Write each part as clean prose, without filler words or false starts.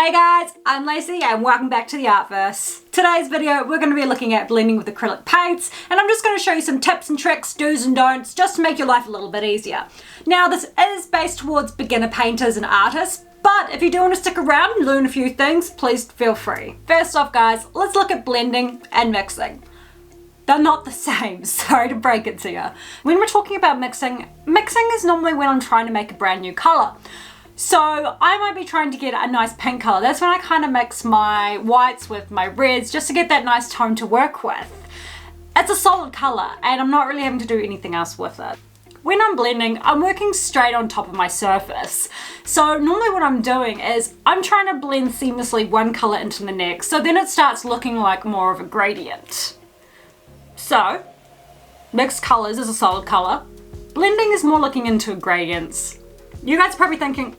Hey guys, I'm Lacey and welcome back to the Artverse. Today's video we're going to be looking at blending with acrylic paints, and I'm just going to show you some tips and tricks, do's and don'ts, just to make your life a little bit easier. Now this is based towards beginner painters and artists, but if you do want to stick around and learn a few things, please feel free. First off guys, let's look at blending and mixing. They're not the same, sorry to break it to you. When we're talking about mixing is normally when I'm trying to make a brand new colour. So I might be trying to get a nice pink colour. That's when I kind of mix my whites with my reds just to get that nice tone to work with. It's a solid colour and I'm not really having to do anything else with it. When I'm blending, I'm working straight on top of my surface. So normally what I'm doing is I'm trying to blend seamlessly one colour into the next, so then it starts looking like more of a gradient. So, mixed colours is a solid colour. Blending is more looking into gradients. You guys are probably thinking,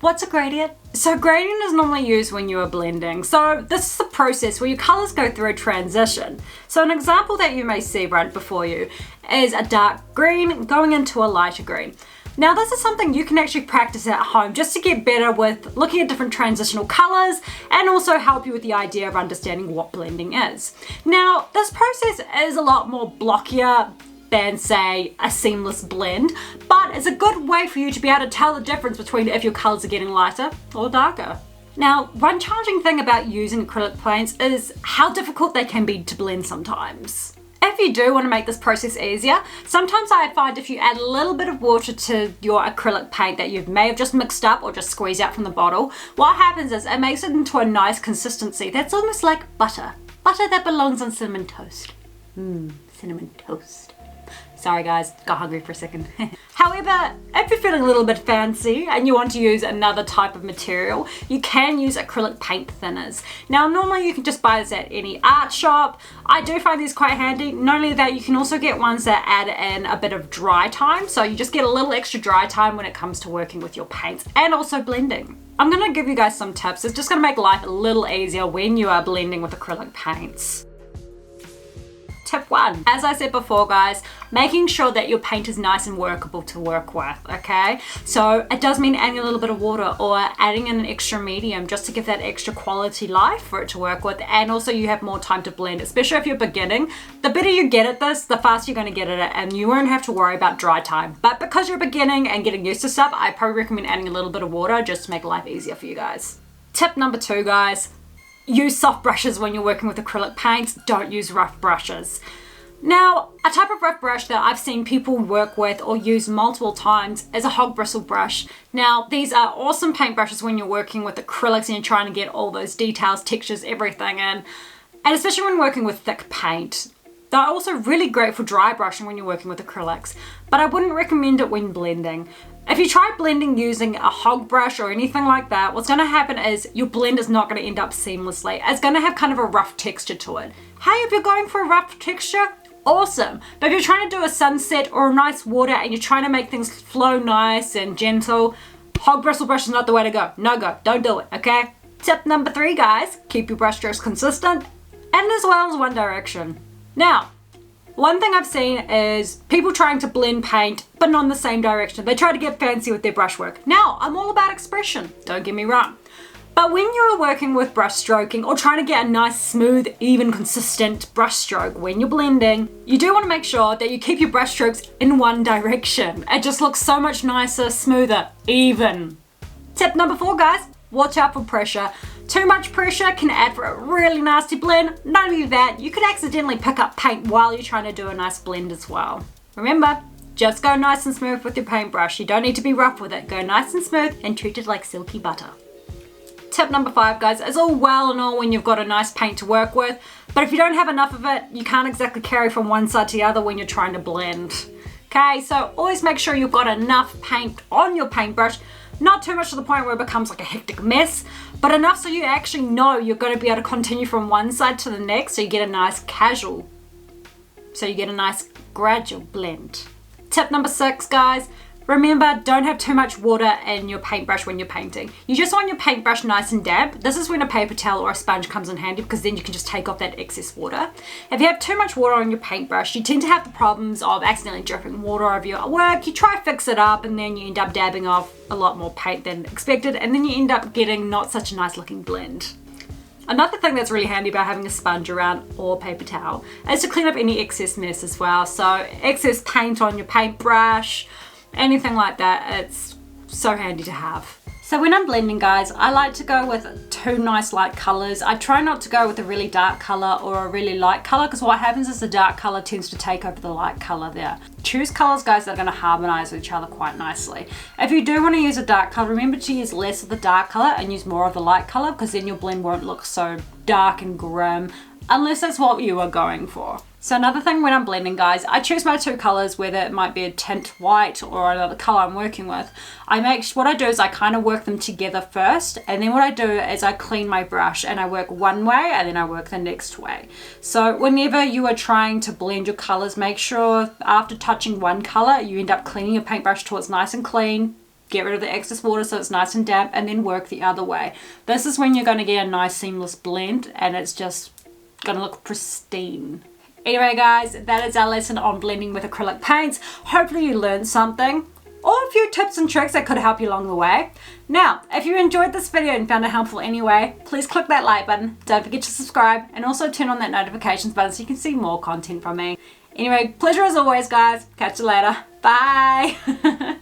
what's a gradient? So gradient is normally used when you are blending. So this is the process where your colours go through a transition. So an example that you may see right before you is a dark green going into a lighter green. Now this is something you can actually practice at home just to get better with looking at different transitional colours and also help you with the idea of understanding what blending is. Now this process is a lot more blockier than say a seamless blend, but it's a good way for you to be able to tell the difference between if your colours are getting lighter or darker. Now one challenging thing about using acrylic paints is how difficult they can be to blend sometimes. If you do want to make this process easier, sometimes I find if you add a little bit of water to your acrylic paint that you may have just mixed up or just squeezed out from the bottle, what happens is it makes it into a nice consistency that's almost like butter. Butter that belongs on cinnamon toast. Cinnamon toast. Sorry guys, got hungry for a second. However, if you're feeling a little bit fancy and you want to use another type of material, you can use acrylic paint thinners. Now normally you can just buy this at any art shop. I do find these quite handy. Not only that, you can also get ones that add in a bit of dry time, so you just get a little extra dry time when it comes to working with your paints and also blending. I'm going to give you guys some tips. It's just going to make life a little easier when you are blending with acrylic paints. Tip 1, as I said before guys, making sure that your paint is nice and workable to work with, okay? So it does mean adding a little bit of water or adding in an extra medium just to give that extra quality life for it to work with, and also you have more time to blend, especially if you're beginning. The better you get at this, the faster you're going to get at it and you won't have to worry about dry time. But because you're beginning and getting used to stuff, I probably recommend adding a little bit of water just to make life easier for you guys. Tip number 2 guys, use soft brushes when you're working with acrylic paints, don't use rough brushes. Now, a type of rough brush that I've seen people work with or use multiple times is a hog bristle brush. Now, these are awesome paint brushes when you're working with acrylics and you're trying to get all those details, textures, everything in, and especially when working with thick paint. They're also really great for dry brushing when you're working with acrylics, but I wouldn't recommend it when blending. If you try blending using a hog brush or anything like that, what's going to happen is your blend is not going to end up seamlessly. It's going to have kind of a rough texture to it. Hey, if you're going for a rough texture, awesome. But if you're trying to do a sunset or a nice water and you're trying to make things flow nice and gentle, hog bristle brush is not the way to go. No go, don't do it, okay? Tip number 3 guys, keep your brush strokes consistent and as well as one direction. Now, one thing I've seen is people trying to blend paint, but not in the same direction. They try to get fancy with their brushwork. Now, I'm all about expression, don't get me wrong. But when you're working with brush stroking or trying to get a nice, smooth, even, consistent brush stroke when you're blending, you do want to make sure that you keep your brush strokes in one direction. It just looks so much nicer, smoother, even. Tip number 4 guys, watch out for pressure. Too much pressure can add for a really nasty blend. Not only that, you could accidentally pick up paint while you're trying to do a nice blend as well. Remember, just go nice and smooth with your paintbrush. You don't need to be rough with it. Go nice and smooth and treat it like silky butter. Tip number 5 guys, it's all well and all when you've got a nice paint to work with, but if you don't have enough of it, you can't exactly carry from one side to the other when you're trying to blend. Okay, so always make sure you've got enough paint on your paintbrush. Not too much to the point where it becomes like a hectic mess, but enough so you actually know you're going to be able to continue from one side to the next, so you get a nice gradual blend. Tip number 6 guys, Remember, don't have too much water in your paintbrush when you're painting. You just want your paintbrush nice and damp. This is when a paper towel or a sponge comes in handy because then you can just take off that excess water. If you have too much water on your paintbrush, you tend to have the problems of accidentally dripping water over your work. You try to fix it up and then you end up dabbing off a lot more paint than expected, and then you end up getting not such a nice looking blend. Another thing that's really handy about having a sponge around or paper towel is to clean up any excess mess as well. So excess paint on your paintbrush, anything like that, it's so handy to have. So when I'm blending, guys, I like to go with two nice light colors. I try not to go with a really dark color or a really light color, because what happens is the dark color tends to take over the light color there. Choose colors, guys, that are going to harmonize with each other quite nicely. If you do want to use a dark color, remember to use less of the dark color and use more of the light color, because then your blend won't look so dark and grim, unless that's what you are going for. So another thing when I'm blending, guys, I choose my two colors, whether it might be a tint white or another color I'm working with. What I do is I kind of work them together first, and then what I do is I clean my brush and I work one way and then I work the next way. So whenever you are trying to blend your colors, make sure after touching one color, you end up cleaning your paintbrush till it's nice and clean. Get rid of the excess water so it's nice and damp, and then work the other way. This is when you're going to get a nice seamless blend and it's just going to look pristine. Anyway, guys, that is our lesson on blending with acrylic paints. Hopefully you learned something or a few tips and tricks that could help you along the way. Now, if you enjoyed this video and found it helpful anyway, please click that like button. Don't forget to subscribe and also turn on that notifications button so you can see more content from me. Anyway, pleasure as always, guys. Catch you later. Bye.